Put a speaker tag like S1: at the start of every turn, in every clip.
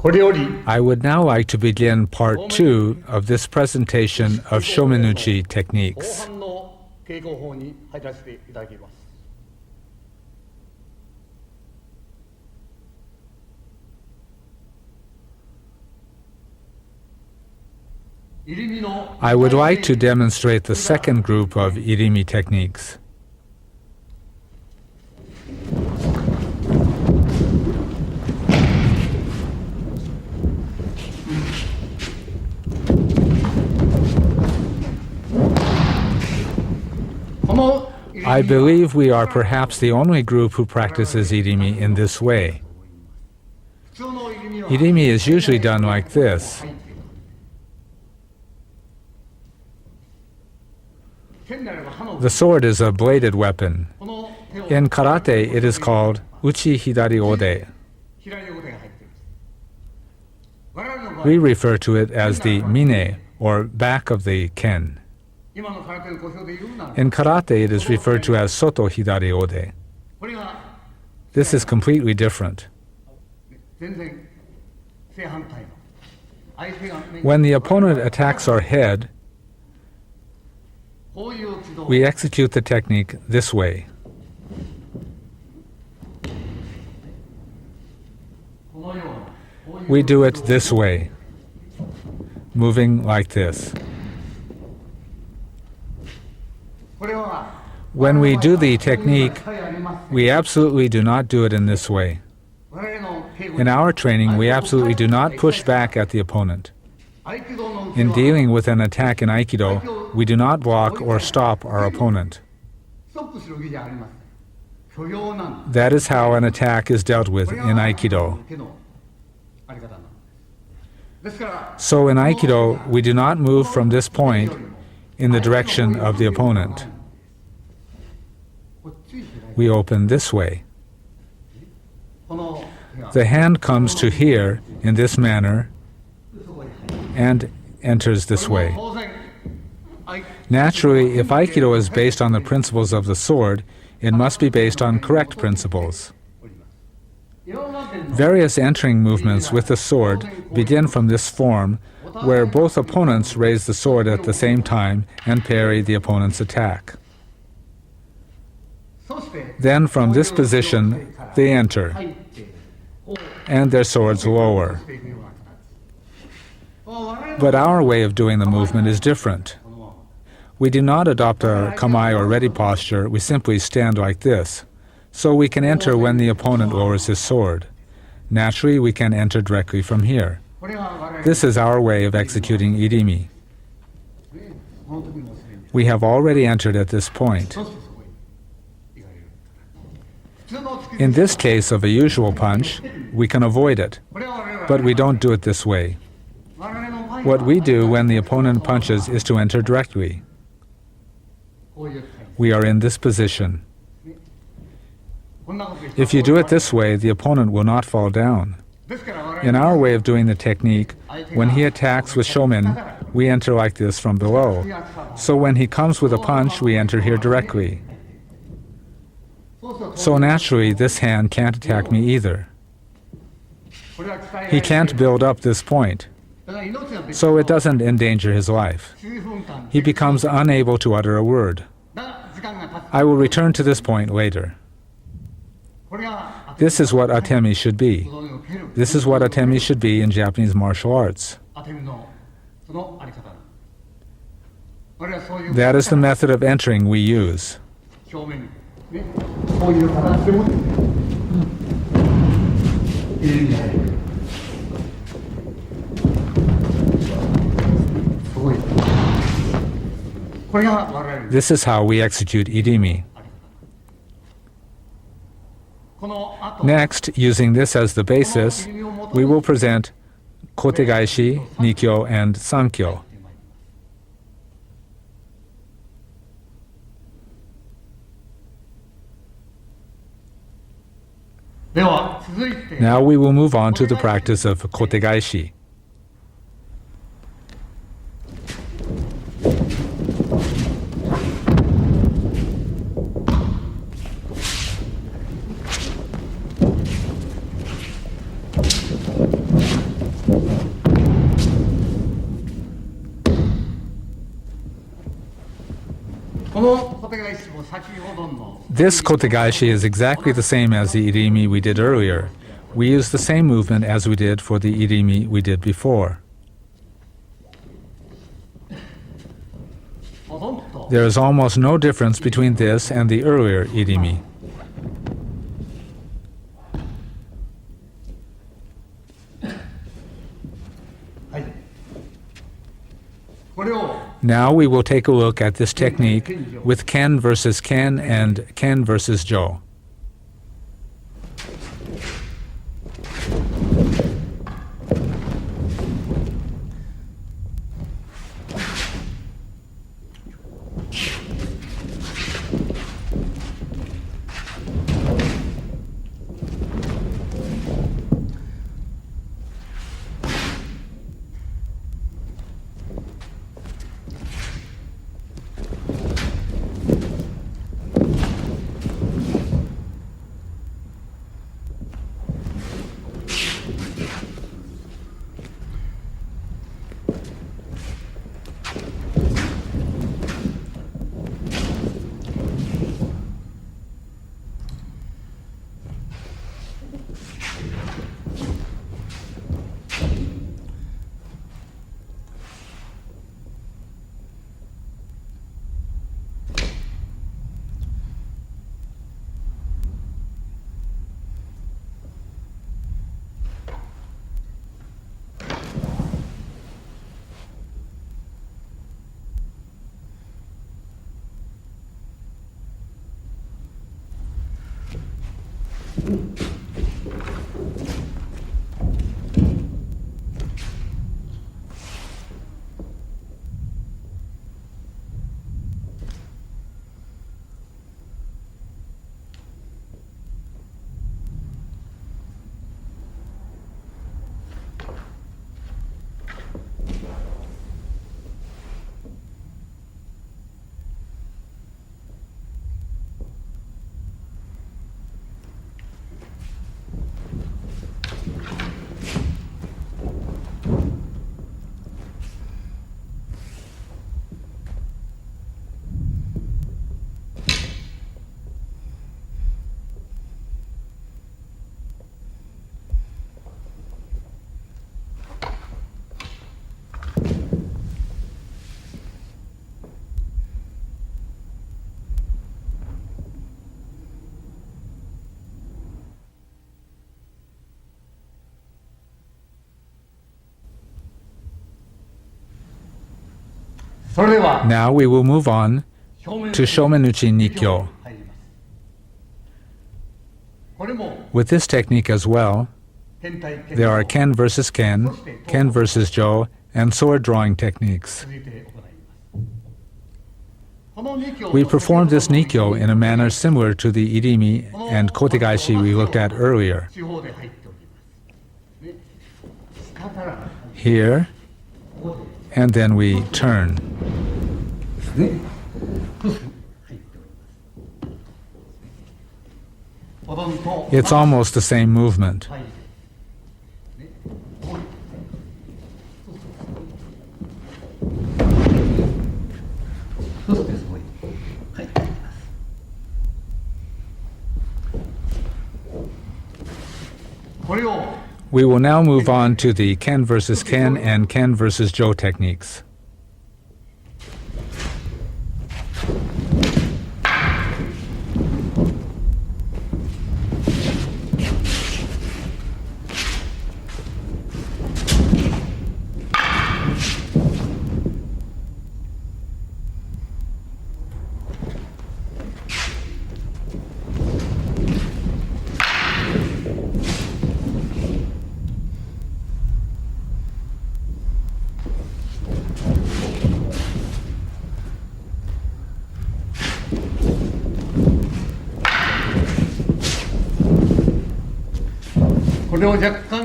S1: I would now like to begin part 2 of this presentation of Shomenuchi techniques. I would like to demonstrate the second group of irimi techniques. I believe we are perhaps the only group who practices irimi in this way. Irimi is usually done like this. The sword is a bladed weapon. In karate, it is called uchi hidari ode. We refer to it as the mine, or back of the ken. In karate, it is referred to as soto hidari ode. This is completely different. When the opponent attacks our head, we execute the technique this way. We do it this way, moving like this. When we do the technique, we absolutely do not do it in this way. In our training, we absolutely do not push back at the opponent. In dealing with an attack in Aikido, we do not block or stop our opponent. That is how an attack is dealt with in Aikido. So in Aikido, we do not move from this point in the direction of the opponent. We open this way. The hand comes to here in this manner and enters this way. Naturally, if Aikido is based on the principles of the sword, it must be based on correct principles. Various entering movements with the sword begin from this form, where both opponents raise the sword at the same time and parry the opponent's attack. Then from this position, they enter, and their swords lower. But our way of doing the movement is different. We do not adopt a kamae or ready posture, we simply stand like this. So we can enter when the opponent lowers his sword. Naturally, we can enter directly from here. This is our way of executing irimi. We have already entered at this point. In this case of a usual punch, we can avoid it, but we don't do it this way. What we do when the opponent punches is to enter directly. We are in this position. If you do it this way, the opponent will not fall down. In our way of doing the technique, when he attacks with shomen, we enter like this from below. So when he comes with a punch, we enter here directly. So naturally, this hand can't attack me either. He can't build up this point. So it doesn't endanger his life. He becomes unable to utter a word. I will return to this point later. This is what atemi should be. This is what atemi should be in Japanese martial arts. That is the method of entering we use. This is how we execute irimi. Next, using this as the basis, we will present kotegaishi, nikyo, and sankyo. Now we will move on to the practice of kotegaishi. This kotegaeshi is exactly the same as the irimi we did earlier. We use the same movement as we did for the irimi we did before. There is almost no difference between this and the earlier irimi. Now we will take a look at this technique with ken versus ken and ken versus jo. Now we will move on to Shomenuchi Nikyo. With this technique as well, there are ken versus ken, ken versus jo, and sword drawing techniques. We perform this nikyo in a manner similar to the irimi and kotegaeshi we looked at earlier. Here, and then we turn. It's almost the same movement. We will now move on to the ken versus ken and ken versus jo techniques.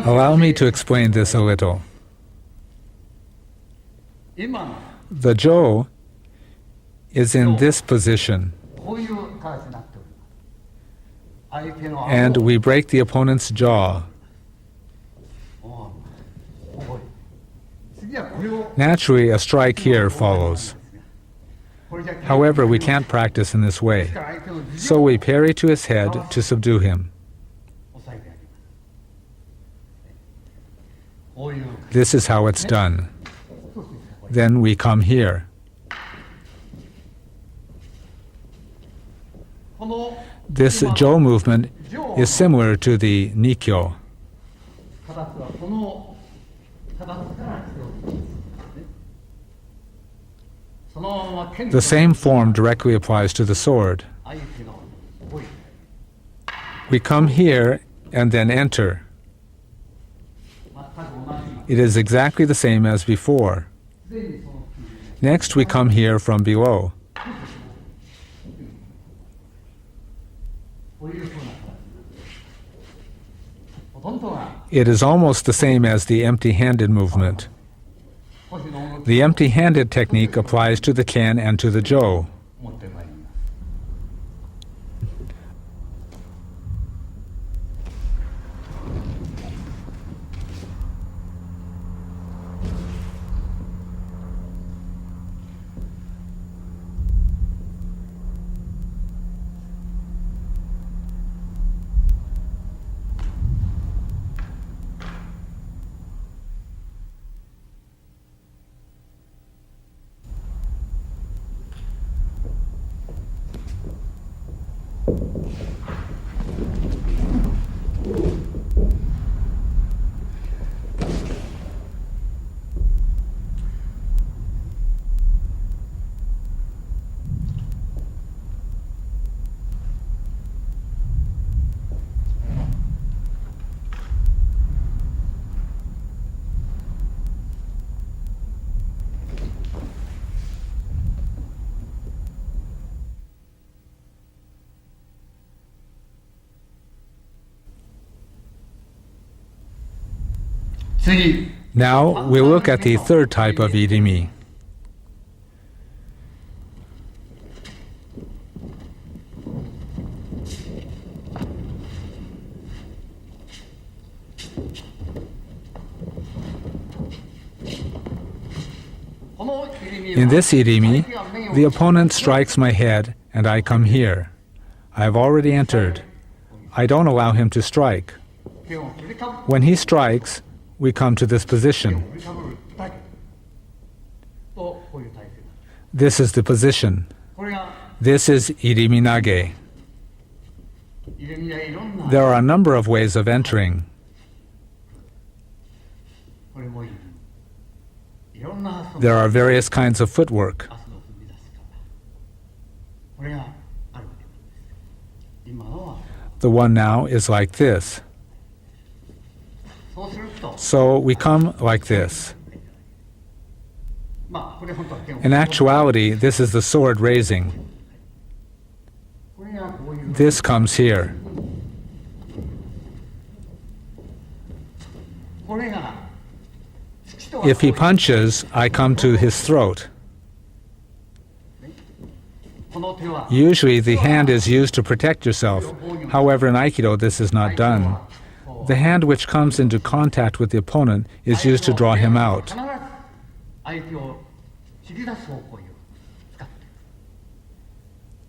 S1: Allow me to explain this a little. The jo is in this position, and we break the opponent's jaw. Naturally, a strike here follows. However, we can't practice in this way. So we parry to his head to subdue him. This is how it's done. Then we come here. This Jo movement is similar to the Nikyo. The same form directly applies to the sword. We come here and then enter. It is exactly the same as before. Next, we come here from below. It is almost the same as the empty-handed movement. The empty-handed technique applies to the Ken and to the Jo. Now we'll look at the third type of irimi. In this irimi, the opponent strikes my head and I come here. I have already entered. I don't allow him to strike. When he strikes, we come to this position. This is the position. This is irimi-nage. There are a number of ways of entering. There are various kinds of footwork. The one now is like this. So we come like this. In actuality, this is the sword raising. This comes here. If he punches, I come to his throat. Usually the hand is used to protect yourself. However, in Aikido, this is not done. The hand which comes into contact with the opponent is used to draw him out.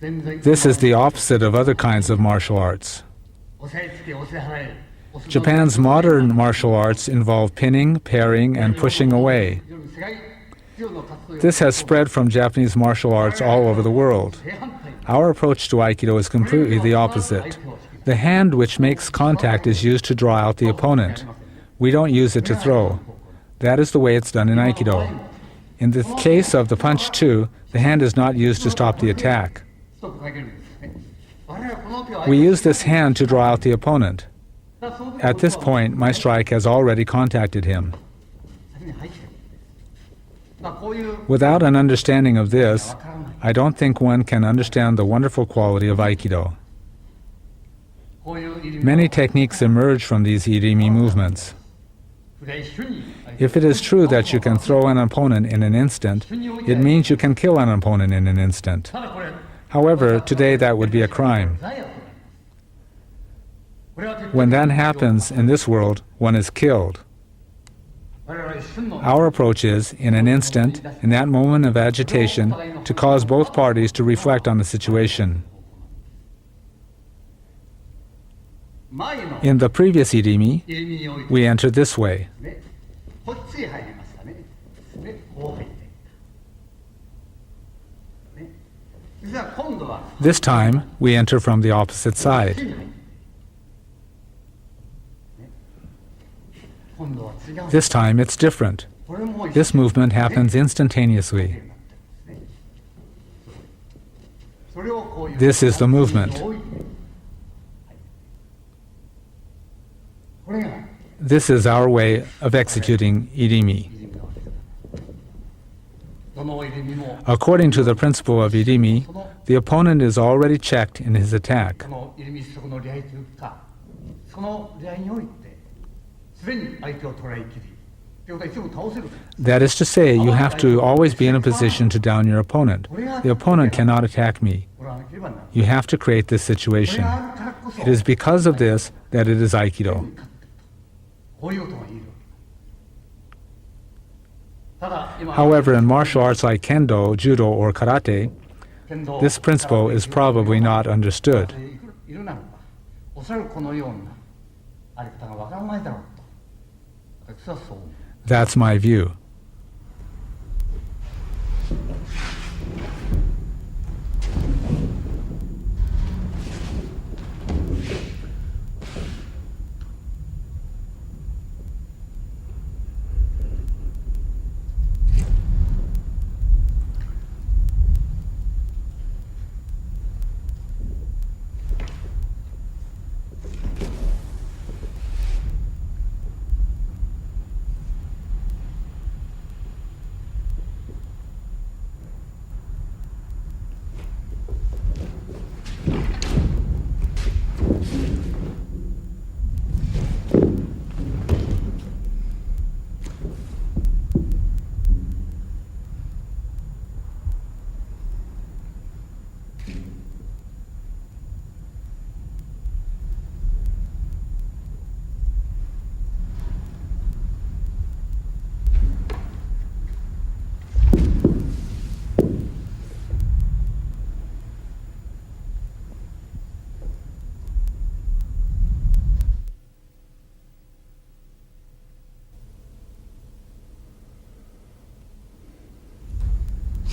S1: This is the opposite of other kinds of martial arts. Japan's modern martial arts involve pinning, parrying, and pushing away. This has spread from Japanese martial arts all over the world. Our approach to Aikido is completely the opposite. The hand which makes contact is used to draw out the opponent. We don't use it to throw. That is the way it's done in Aikido. In the case of the punch too, the hand is not used to stop the attack. We use this hand to draw out the opponent. At this point, my strike has already contacted him. Without an understanding of this, I don't think one can understand the wonderful quality of Aikido. Many techniques emerge from these irimi movements. If it is true that you can throw an opponent in an instant, it means you can kill an opponent in an instant. However, today that would be a crime. When that happens in this world, one is killed. Our approach is, in an instant, in that moment of agitation, to cause both parties to reflect on the situation. In the previous irimi, we enter this way. This time, we enter from the opposite side. This time, it's different. This movement happens instantaneously. This is the movement. This is our way of executing irimi. According to the principle of irimi, the opponent is already checked in his attack. That is to say, you have to always be in a position to down your opponent. The opponent cannot attack me. You have to create this situation. It is because of this that it is Aikido. However, in martial arts like Kendo, Judo, or Karate, this principle is probably not understood. That's my view.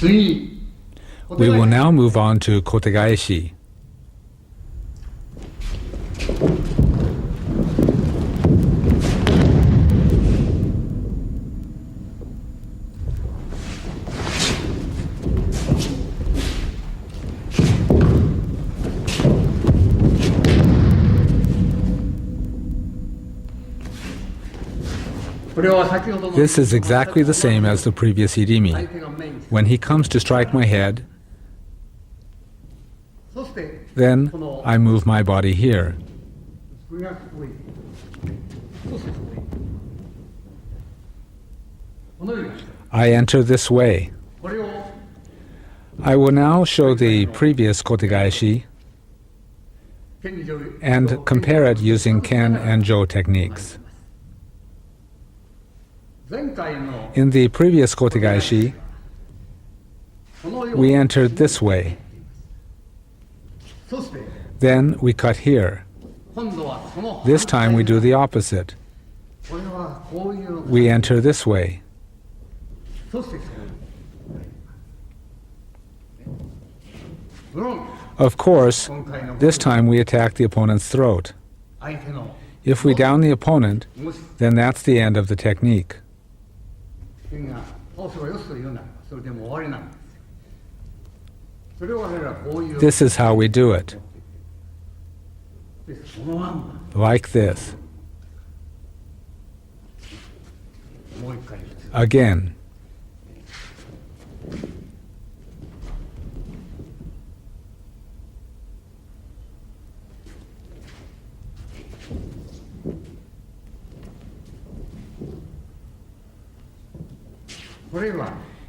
S1: We will now move on to kotegaeshi. This is exactly the same as the previous irimi. When he comes to strike my head, then I move my body here. I enter this way. I will now show the previous kotegaeshi and compare it using Ken and Jo techniques. In the previous kotegaeshi, we entered this way. Then we cut here. This time we do the opposite. We enter this way. Of course, this time we attack the opponent's throat. If we down the opponent, then that's the end of the technique. This is how we do it. Like this. Again.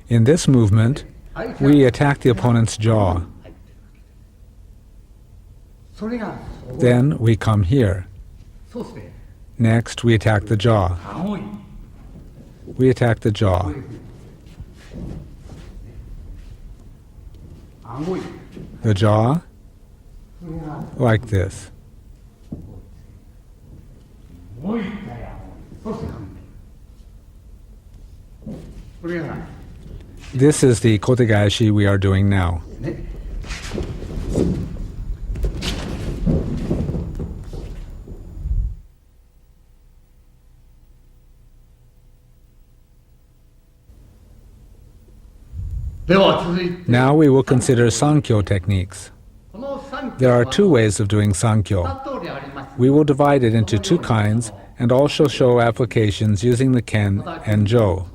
S1: In this movement, we attack the opponent's jaw. Then we come here. Next, we attack the jaw. We attack the jaw. The jaw, like this. This is the kotegaeshi we are doing now. Now we will consider Sankyo techniques. There are two ways of doing Sankyo. We will divide it into two kinds and also show applications using the Ken and Jo.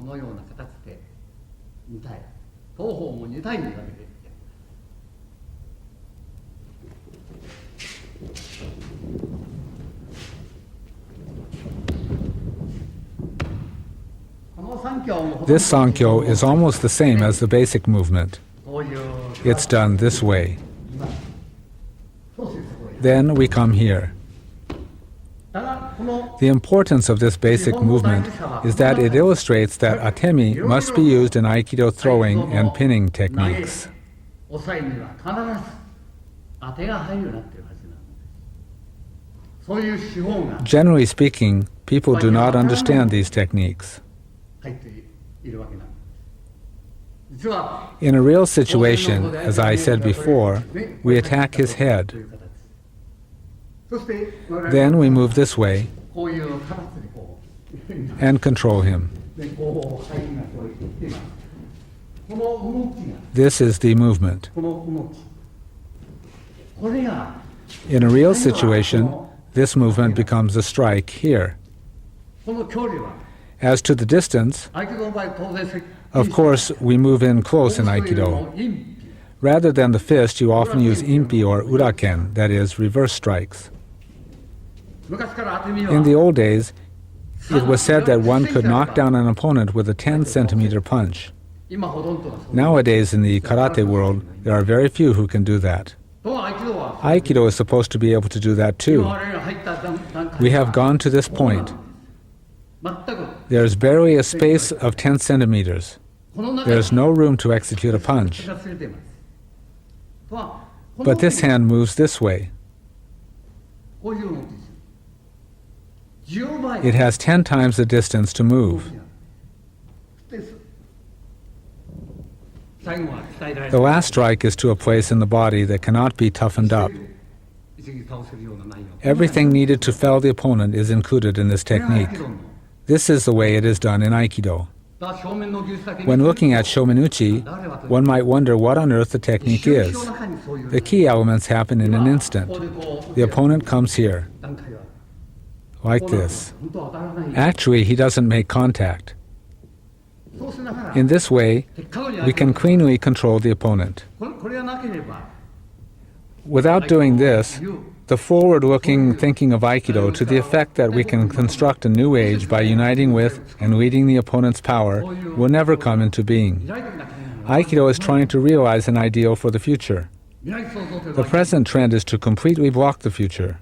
S1: This Sankyo is almost the same as the basic movement. It's done this way. Then we come here. The importance of this basic movement is that it illustrates that atemi must be used in Aikido throwing and pinning techniques. Generally speaking, people do not understand these techniques. In a real situation, as I said before, we attack his head. Then we move this way and control him. This is the movement. In a real situation, this movement becomes a strike here. As to the distance, of course, we move in close in Aikido. Rather than the fist, you often use impi or uraken, that is, reverse strikes. In the old days, it was said that one could knock down an opponent with a 10-centimeter punch. Nowadays, in the karate world, there are very few who can do that. Aikido is supposed to be able to do that too. We have gone to this point. There is barely a space of 10 centimeters. There is no room to execute a punch. But this hand moves this way. It has 10 times the distance to move. The last strike is to a place in the body that cannot be toughened up. Everything needed to fell the opponent is included in this technique. This is the way it is done in Aikido. When looking at Shomenuchi, one might wonder what on earth the technique is. The key elements happen in an instant. The opponent comes here, like this. Actually, he doesn't make contact. In this way, we can cleanly control the opponent. Without doing this, the forward-looking thinking of Aikido to the effect that we can construct a new age by uniting with and leading the opponent's power will never come into being. Aikido is trying to realize an ideal for the future. The present trend is to completely block the future.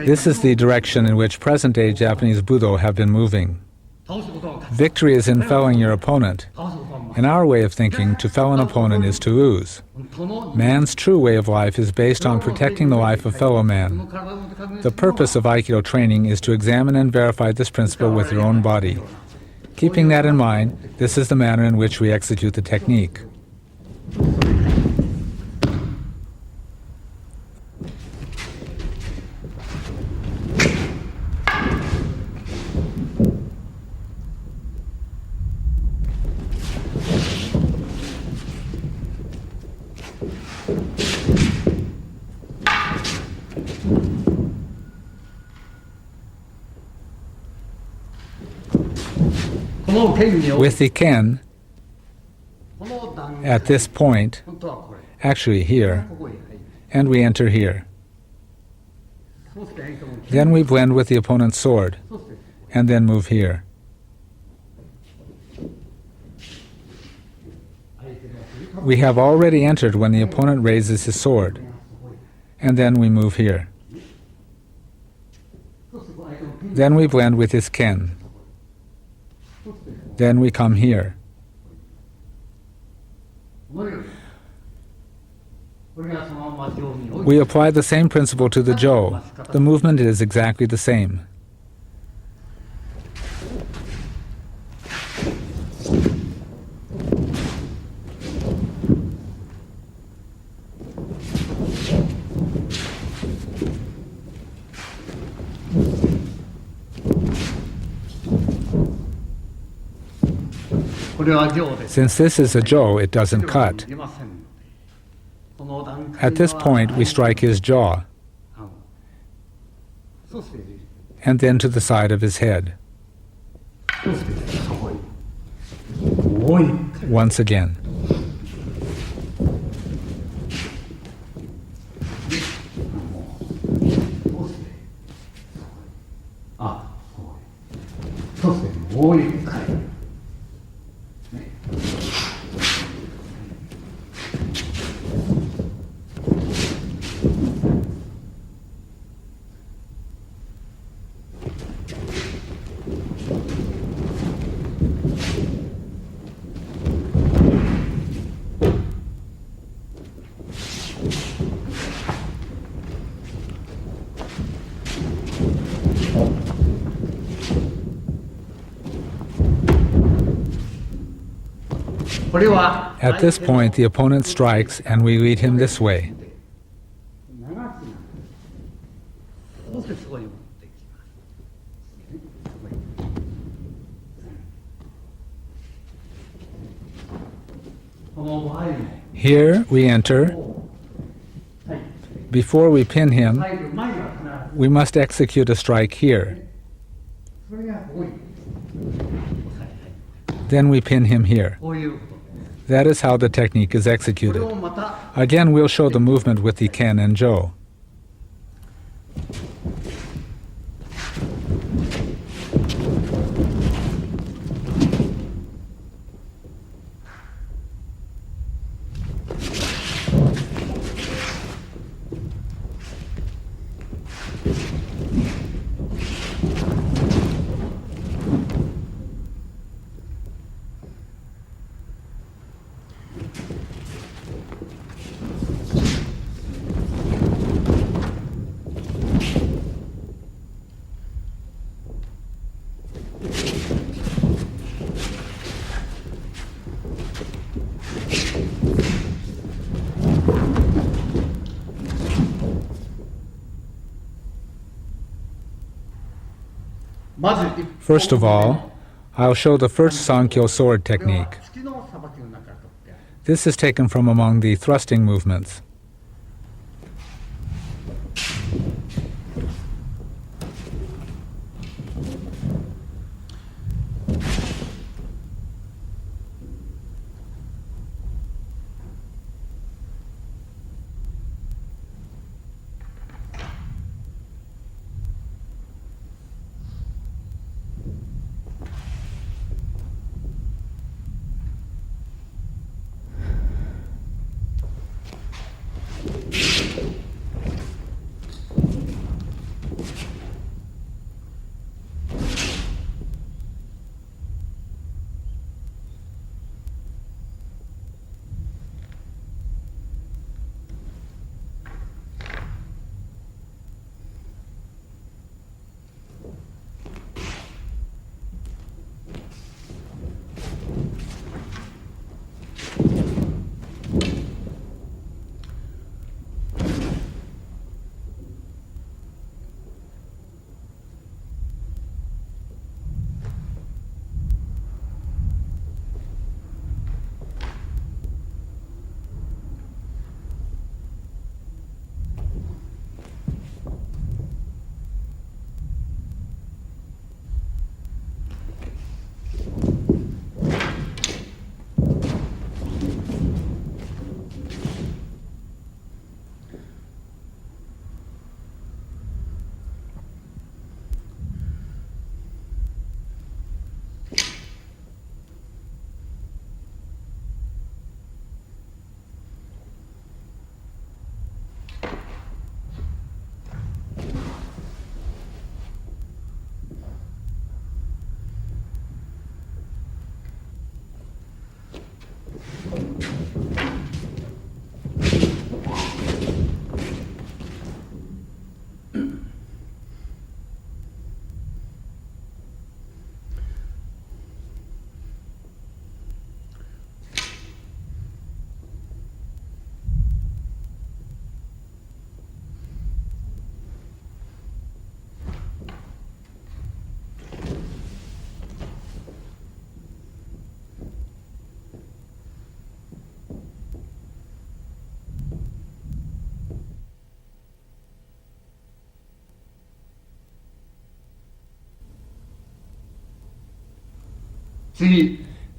S1: This is the direction in which present-day Japanese Budo have been moving. Victory is in felling your opponent. In our way of thinking, to fell an opponent is to lose. Man's true way of life is based on protecting the life of fellow man. The purpose of Aikido training is to examine and verify this principle with your own body. Keeping that in mind, this is the manner in which we execute the technique. With the Ken, at this point, actually here, and we enter here. Then we blend with the opponent's sword, and then move here. We have already entered when the opponent raises his sword, and then we move here. Then we blend with his ken. Then we come here. We apply the same principle to the jo. The movement is exactly the same. Since this is a jo, it doesn't cut. At this point, we strike his jaw, and then to the side of his head. Once again. At this point, the opponent strikes and we lead him this way. Here we enter. Before we pin him, we must execute a strike here. Then we pin him here. That is how the technique is executed. Again, we'll show the movement with the ken and jo. First of all, I'll show the first Sankyo sword technique. This is taken from among the thrusting movements.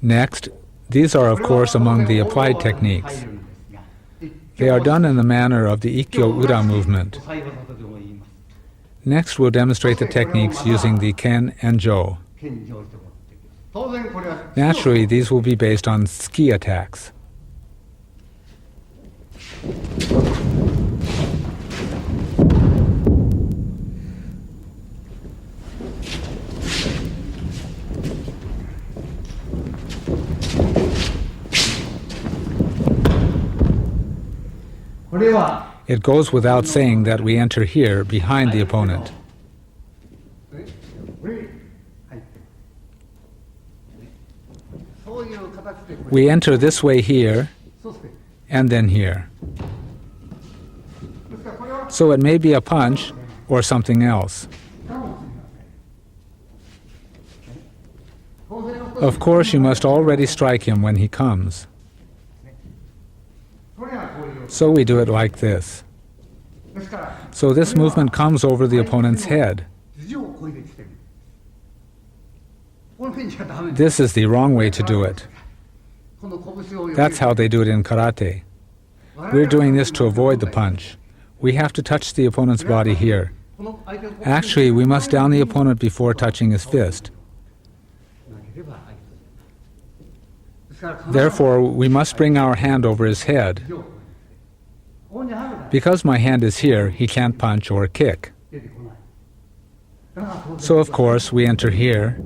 S1: Next, these are of course among the applied techniques. They are done in the manner of the Ikkyo-ura movement. Next, we'll demonstrate the techniques using the ken and jo. Naturally, these will be based on ski attacks. It goes without saying that we enter here behind the opponent. We enter this way here and then here. So it may be a punch or something else. Of course, you must already strike him when he comes. So we do it like this. So this movement comes over the opponent's head. This is the wrong way to do it. That's how they do it in karate. We're doing this to avoid the punch. We have to touch the opponent's body here. Actually, we must down the opponent before touching his fist. Therefore, we must bring our hand over his head. Because my hand is here, he can't punch or kick. So of course, we enter here,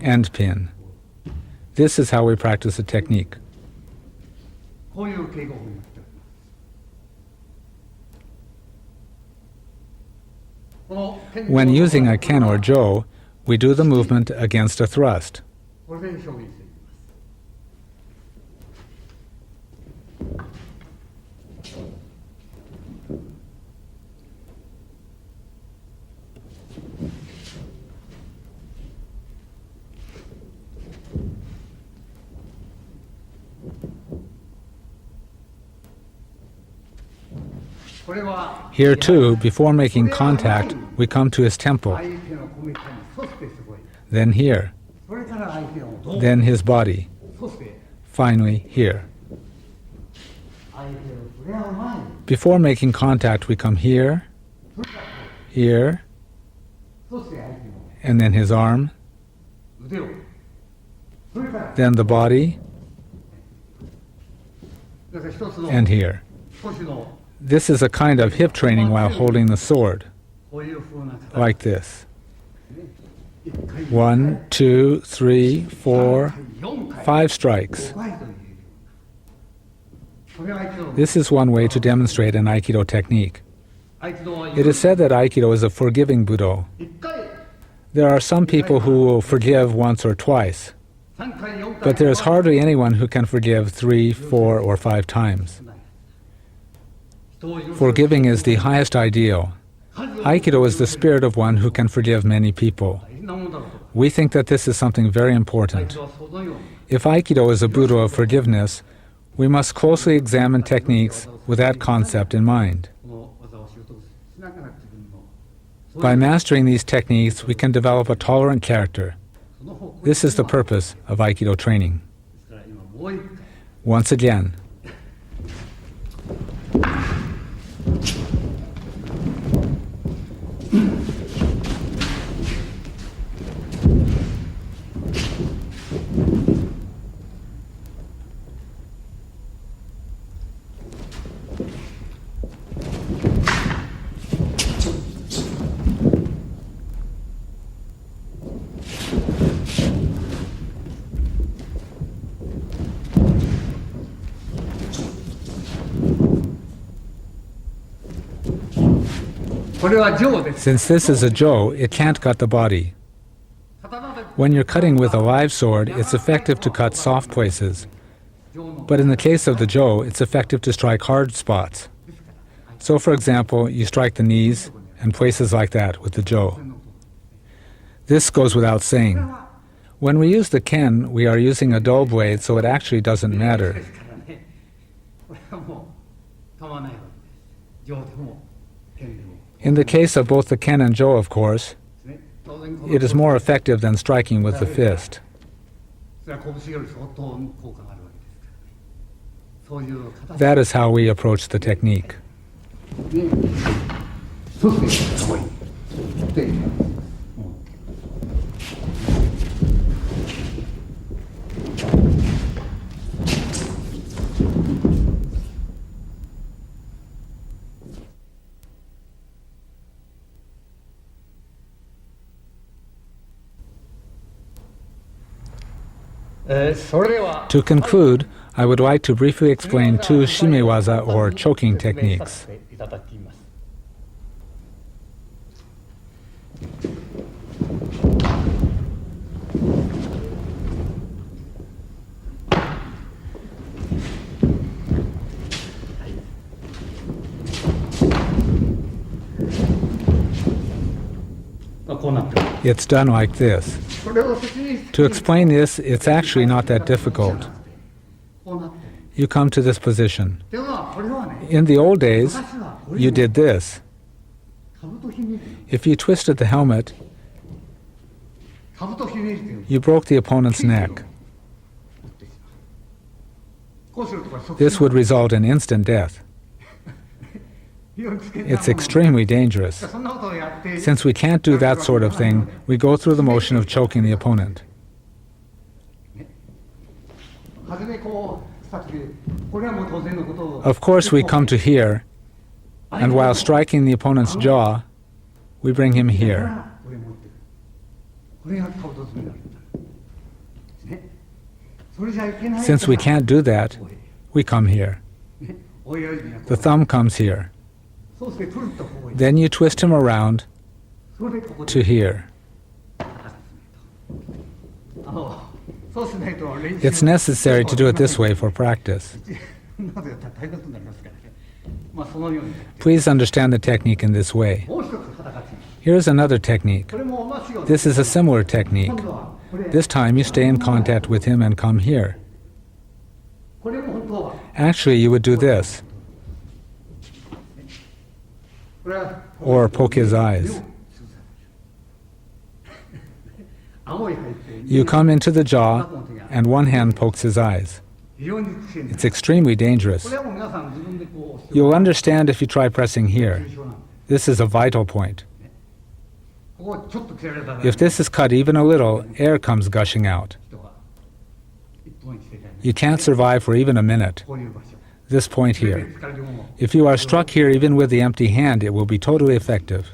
S1: end pin. This is how we practice the technique. When using a ken or jo, we do the movement against a thrust. Here too, before making contact, we come to his temple, then here, then his body, finally here. Before making contact, we come here, here, and then his arm, then the body, and here. This is a kind of hip training while holding the sword, like this. 1, 2, 3, 4, 5 strikes. This is one way to demonstrate an Aikido technique. It is said that Aikido is a forgiving Budo. There are some people who will forgive once or twice, but there is hardly anyone who can forgive 3, 4, or 5 times. Forgiving is the highest ideal. Aikido is the spirit of one who can forgive many people. We think that this is something very important. If Aikido is a Budo of forgiveness, we must closely examine techniques with that concept in mind. By mastering these techniques, we can develop a tolerant character. This is the purpose of Aikido training. Once again. Since this is a jo, it can't cut the body. When you're cutting with a live sword, it's effective to cut soft places. But in the case of the jo, it's effective to strike hard spots. So for example, you strike the knees and places like that with the jo. This goes without saying. When we use the ken, we are using a dull blade, so it actually doesn't matter. In the case of both the ken and jo, of course, It is more effective than striking with the fist. That is how we approach the technique. To conclude, I would like to briefly explain two shimewaza or choking techniques. It's done like this. To explain this, it's actually not that difficult. You come to this position. In the old days, you did this. If you twisted the helmet, you broke the opponent's neck. This would result in instant death. It's extremely dangerous. Since we can't do that sort of thing, we go through the motion of choking the opponent. Of course, we come to here, and while striking the opponent's jaw, we bring him here. Since we can't do that, we come here. The thumb comes here. Then you twist him around to here. It's necessary to do it this way for practice. Please understand the technique in this way. Here's another technique. This is a similar technique. This time you stay in contact with him and come here. Actually, you would do this. Or poke his eyes. You come into the jaw, and one hand pokes his eyes. It's extremely dangerous. You'll understand if you try pressing here. This is a vital point. If this is cut even a little, air comes gushing out. You can't survive for even a minute. This point here. If you are struck here even with the empty hand, it will be totally effective.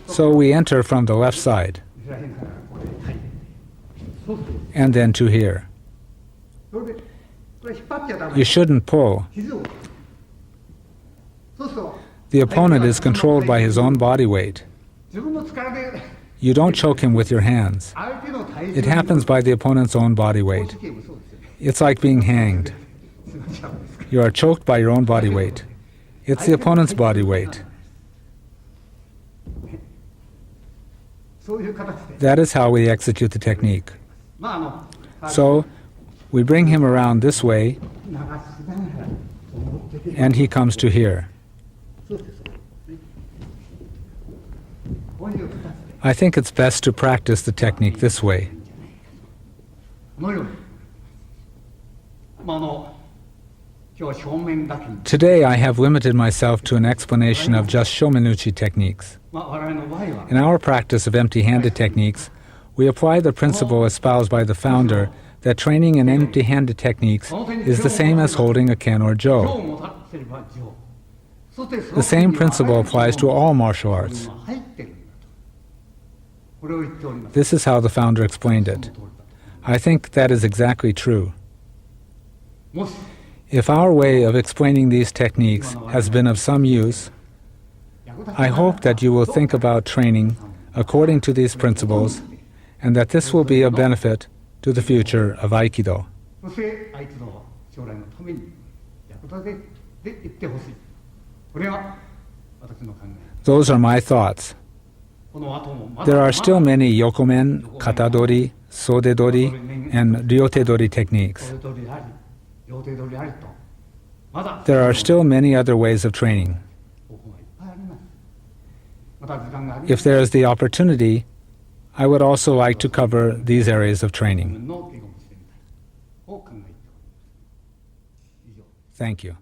S1: So we enter from the left side, and then to here. You shouldn't pull. The opponent is controlled by his own body weight. You don't choke him with your hands. It happens by the opponent's own body weight. It's like being hanged. You are choked by your own body weight. It's the opponent's body weight. That is how we execute the technique. So, we bring him around this way, and he comes to here. I think it's best to practice the technique this way. Today I have limited myself to an explanation of just Shomenuchi techniques. In our practice of empty-handed techniques, we apply the principle espoused by the founder that training in empty-handed techniques is the same as holding a ken or jo. The same principle applies to all martial arts. This is how the founder explained it. I think that is exactly true. If our way of explaining these techniques has been of some use, I hope that you will think about training according to these principles, and that this will be a benefit to the future of Aikido. Those are my thoughts. There are still many yokomen, katadori, sodedori, and ryotedori techniques. There are still many other ways of training. If there is the opportunity, I would also like to cover these areas of training. Thank you.